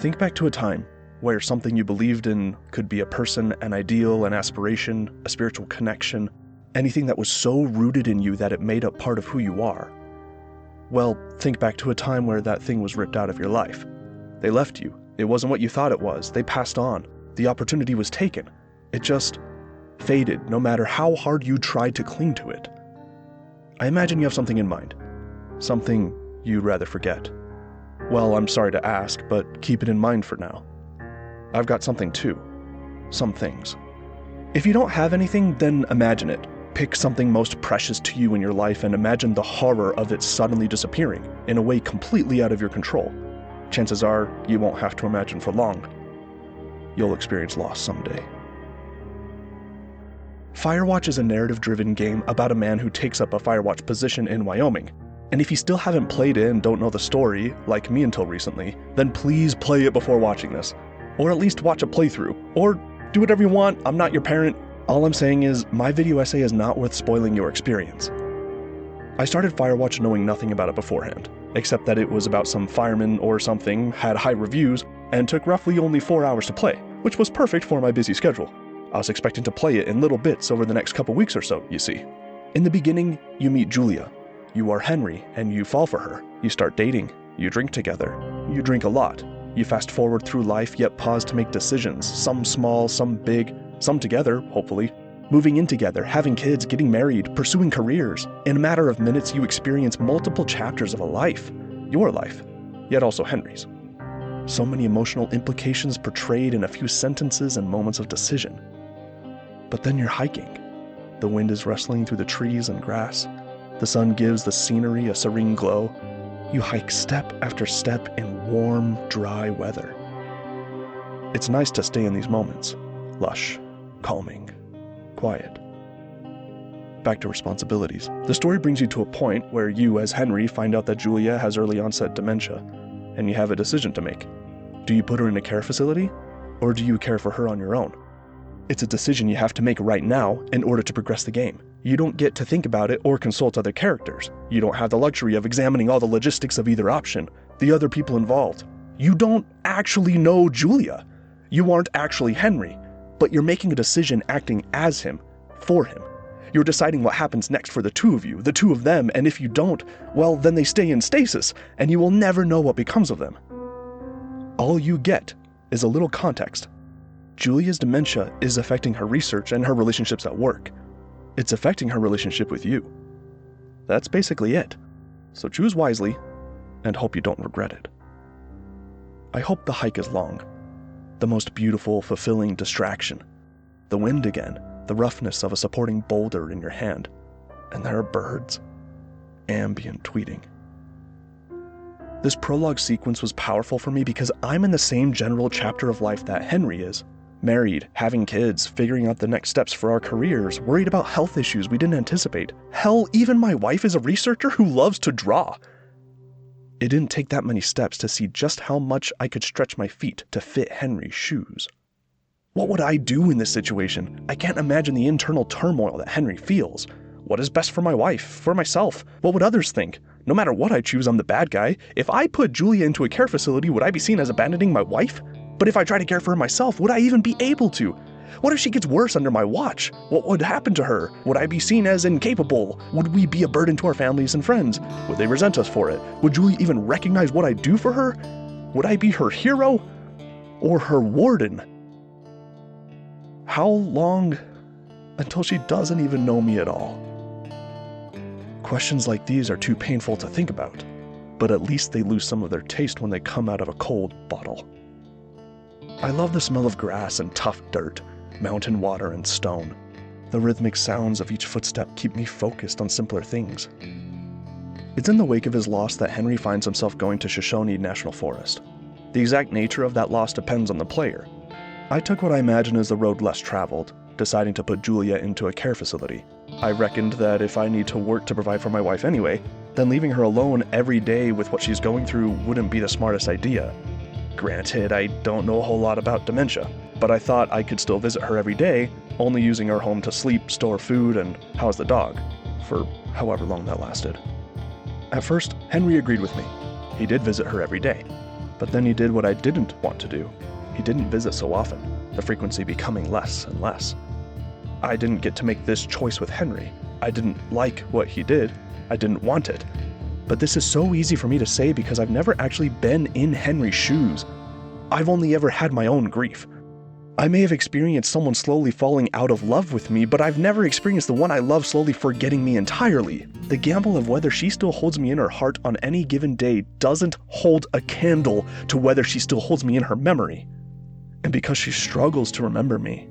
Think back to a time where something you believed in could be a person, an ideal, an aspiration, a spiritual connection, anything that was so rooted in you that it made up part of who you are. Well, think back to a time where that thing was ripped out of your life. They left you. It wasn't what you thought it was. They passed on. The opportunity was taken. It just faded, no matter how hard you tried to cling to it. I imagine you have something in mind. Something you'd rather forget. Well, I'm sorry to ask, but keep it in mind for now. I've got something too. Some things. If you don't have anything, then imagine it. Pick something most precious to you in your life and imagine the horror of it suddenly disappearing in a way completely out of your control. Chances are you won't have to imagine for long. You'll experience loss someday. Firewatch is a narrative-driven game about a man who takes up a Firewatch position in Wyoming. And if you still haven't played it and don't know the story, like me until recently, then please play it before watching this. Or at least watch a playthrough. Or do whatever you want, I'm not your parent. All I'm saying is, my video essay is not worth spoiling your experience. I started Firewatch knowing nothing about it beforehand, except that it was about some fireman or something, had high reviews, and took roughly only 4 hours to play, which was perfect for my busy schedule. I was expecting to play it in little bits over the next couple weeks or so, you see. In the beginning, you meet Julia. You are Henry, and you fall for her. You start dating. You drink together. You drink a lot. You fast forward through life, yet pause to make decisions, some small, some big, some together, hopefully. Moving in together, having kids, getting married, pursuing careers. In a matter of minutes, you experience multiple chapters of a life. Your life, yet also Henry's. So many emotional implications portrayed in a few sentences and moments of decision. But then you're hiking. The wind is rustling through the trees and grass. The sun gives the scenery a serene glow. You hike step after step in warm, dry weather. It's nice to stay in these moments. Lush, calming, quiet. Back to responsibilities. The story brings you to a point where you, as Henry, find out that Julia has early onset dementia, and you have a decision to make. Do you put her in a care facility, or do you care for her on your own? It's a decision you have to make right now in order to progress the game. You don't get to think about it or consult other characters. You don't have the luxury of examining all the logistics of either option, the other people involved. You don't actually know Julia. You aren't actually Henry, but you're making a decision acting as him, for him. You're deciding what happens next for the two of you, the two of them, and if you don't, well, then they stay in stasis, and you will never know what becomes of them. All you get is a little context. Julia's dementia is affecting her research and her relationships at work. It's affecting her relationship with you. That's basically it. So choose wisely, and hope you don't regret it. I hope the hike is long. The most beautiful, fulfilling distraction. The wind again, the roughness of a supporting boulder in your hand. And there are birds. Ambient tweeting. This prologue sequence was powerful for me because I'm in the same general chapter of life that Henry is. Married, having kids, figuring out the next steps for our careers, worried about health issues we didn't anticipate. Hell, even my wife is a researcher who loves to draw. It didn't take that many steps to see just how much I could stretch my feet to fit Henry's shoes. What would I do in this situation? I can't imagine the internal turmoil that Henry feels. What is best for my wife, for myself? What would others think? No matter what I choose, I'm the bad guy. If I put Julia into a care facility, would I be seen as abandoning my wife? But if I try to care for her myself, would I even be able to? What if she gets worse under my watch? What would happen to her? Would I be seen as incapable? Would we be a burden to our families and friends? Would they resent us for it? Would Julia even recognize what I do for her? Would I be her hero? Or her warden? How long until she doesn't even know me at all? Questions like these are too painful to think about, but at least they lose some of their taste when they come out of a cold bottle. I love the smell of grass and tough dirt, mountain water and stone. The rhythmic sounds of each footstep keep me focused on simpler things. It's in the wake of his loss that Henry finds himself going to Shoshone National Forest. The exact nature of that loss depends on the player. I took what I imagine is the road less traveled, deciding to put Julia into a care facility. I reckoned that if I need to work to provide for my wife anyway, then leaving her alone every day with what she's going through wouldn't be the smartest idea. Granted, I don't know a whole lot about dementia, but I thought I could still visit her every day, only using her home to sleep, store food, and house the dog, for however long that lasted. At first, Henry agreed with me. He did visit her every day. But then he did what I didn't want to do. He didn't visit so often, the frequency becoming less and less. I didn't get to make this choice with Henry. I didn't like what he did. I didn't want it. But this is so easy for me to say because I've never actually been in Henry's shoes. I've only ever had my own grief. I may have experienced someone slowly falling out of love with me, but I've never experienced the one I love slowly forgetting me entirely. The gamble of whether she still holds me in her heart on any given day doesn't hold a candle to whether she still holds me in her memory. And because she struggles to remember me,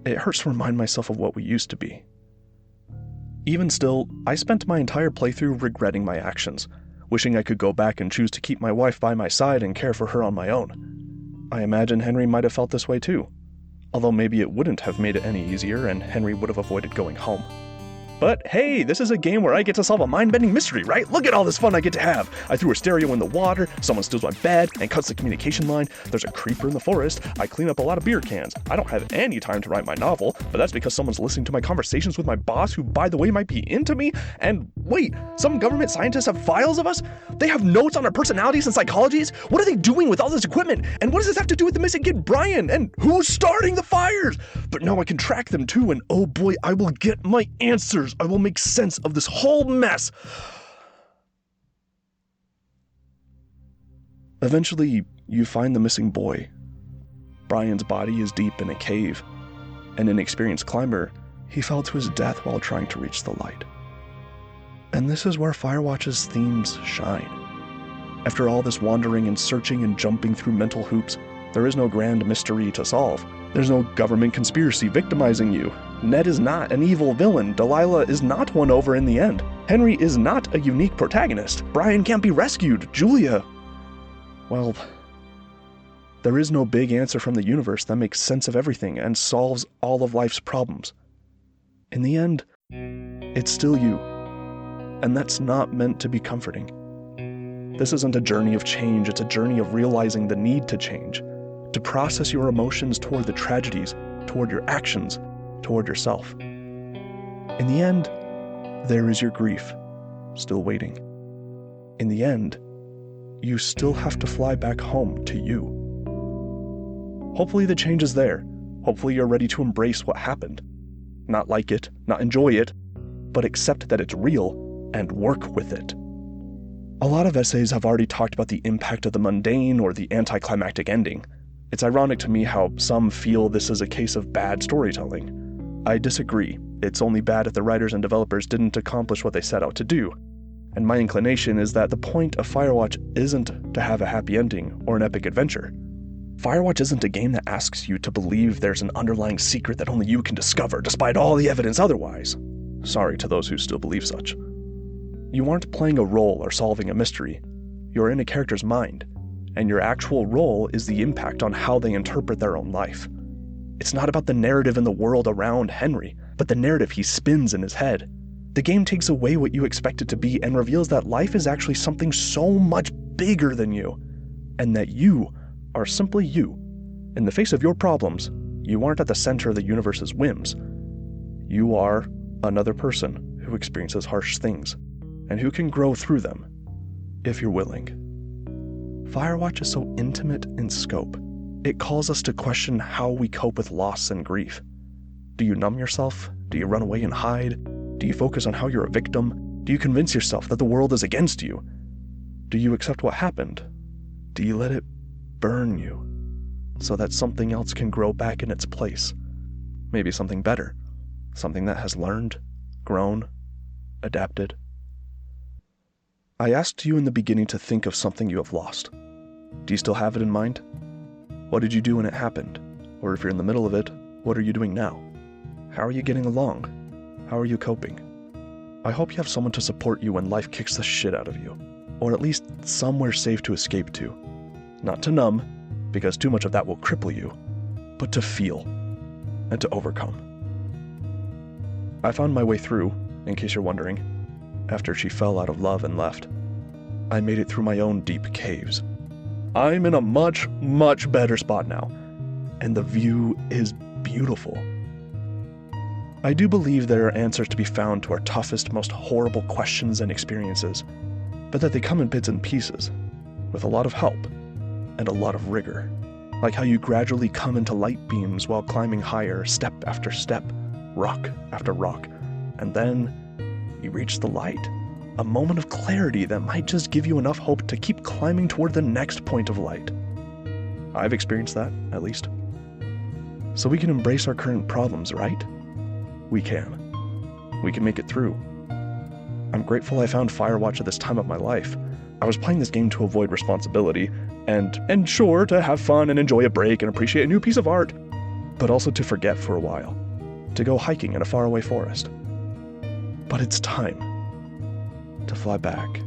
it hurts to remind myself of what we used to be. Even still, I spent my entire playthrough regretting my actions, wishing I could go back and choose to keep my wife by my side and care for her on my own. I imagine Henry might have felt this way too, although maybe it wouldn't have made it any easier and Henry would have avoided going home. But hey, this is a game where I get to solve a mind-bending mystery, right? Look at all this fun I get to have. I threw a stereo in the water, someone steals my bed and cuts the communication line, there's a creeper in the forest, I clean up a lot of beer cans. I don't have any time to write my novel, but that's because someone's listening to my conversations with my boss, who, by the way, might be into me. And wait, some government scientists have files of us? They have notes on our personalities and psychologies? What are they doing with all this equipment? And what does this have to do with the missing kid Brian? And who's starting the fires? But now I can track them too, and oh boy, I will get my answers. I will make sense of this whole mess. Eventually, you find the missing boy. Brian's body is deep in a cave. An inexperienced climber, he fell to his death while trying to reach the light. And this is where Firewatch's themes shine. After all this wandering and searching and jumping through mental hoops, there is no grand mystery to solve. There's no government conspiracy victimizing you. Ned is not an evil villain. Delilah is not won over in the end. Henry is not a unique protagonist. Brian can't be rescued. Julia, well, there is no big answer from the universe that makes sense of everything and solves all of life's problems. In the end, it's still you. And that's not meant to be comforting. This isn't a journey of change, it's a journey of realizing the need to change, to process your emotions toward the tragedies, toward your actions, toward yourself. In the end, there is your grief, still waiting. In the end, you still have to fly back home to you. Hopefully the change is there. Hopefully you're ready to embrace what happened. Not like it, not enjoy it, but accept that it's real and work with it. A lot of essays have already talked about the impact of the mundane or the anticlimactic ending. It's ironic to me how some feel this is a case of bad storytelling. I disagree. It's only bad if the writers and developers didn't accomplish what they set out to do. And my inclination is that the point of Firewatch isn't to have a happy ending or an epic adventure. Firewatch isn't a game that asks you to believe there's an underlying secret that only you can discover, despite all the evidence otherwise. Sorry to those who still believe such. You aren't playing a role or solving a mystery. You're in a character's mind, and your actual role is the impact on how they interpret their own life. It's not about the narrative in the world around Henry, but the narrative he spins in his head. The game takes away what you expect it to be and reveals that life is actually something so much bigger than you, and that you are simply you. In the face of your problems, you aren't at the center of the universe's whims. You are another person who experiences harsh things, and who can grow through them, if you're willing. Firewatch is so intimate in scope. It calls us to question how we cope with loss and grief. Do you numb yourself? Do you run away and hide? Do you focus on how you're a victim? Do you convince yourself that the world is against you? Do you accept what happened? Do you let it burn you so that something else can grow back in its place? Maybe something better, something that has learned, grown, adapted. I asked you in the beginning to think of something you have lost. Do you still have it in mind? What did you do when it happened? Or if you're in the middle of it, what are you doing now? How are you getting along? How are you coping? I hope you have someone to support you when life kicks the shit out of you, or at least somewhere safe to escape to. Not to numb, because too much of that will cripple you, but to feel and to overcome. I found my way through, in case you're wondering, after she fell out of love and left. I made it through my own deep caves. I'm in a much, much better spot now, and the view is beautiful. I do believe there are answers to be found to our toughest, most horrible questions and experiences, but that they come in bits and pieces, with a lot of help. and a lot of rigor. Like how you gradually come into light beams while climbing higher, step after step, rock after rock, and then you reach the light. A moment of clarity that might just give you enough hope to keep climbing toward the next point of light. I've experienced that, at least. So we can embrace our current problems, right? We can. We can make it through. I'm grateful I found Firewatch at this time of my life. I was playing this game to avoid responsibility, and sure, to have fun and enjoy a break and appreciate a new piece of art, but also to forget for a while, to go hiking in a faraway forest. But it's time to fly back